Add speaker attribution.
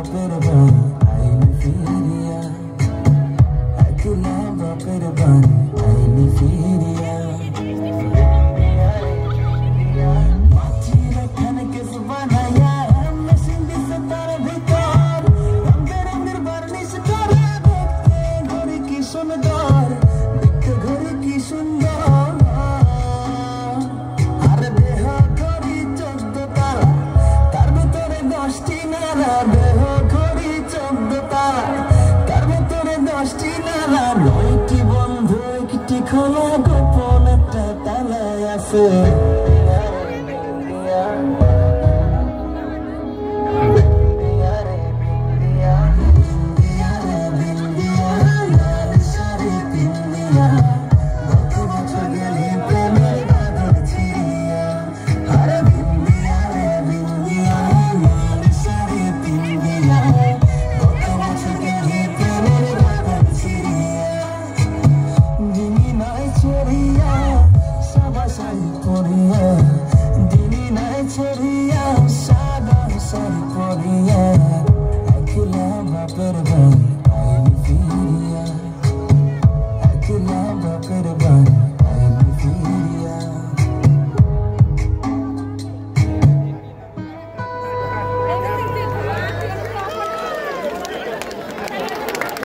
Speaker 1: বাপের বাড়ি আইলি ফিরিয়া, একলা বাপের বাড়ি আইলি ফিরিয়া। মাটির এখানে কেস বানাইয়া মেশিন দিছে তার ভিতর, রঙের রঙের বার্নিশ করে দেখতে ঘড়ি কি সুন্দর, দেখতে ঘড়ি কি সুন্দর। আর দেহ ঘড়ি 14 তারা, তার ভিতরে 10টি নালা। দেহ ঘড়ি 14 তারা, তার ভিতরে 10টি নালা। 9টি বন্ধ, একটি খোলা, গোপন একটা তালা আছে।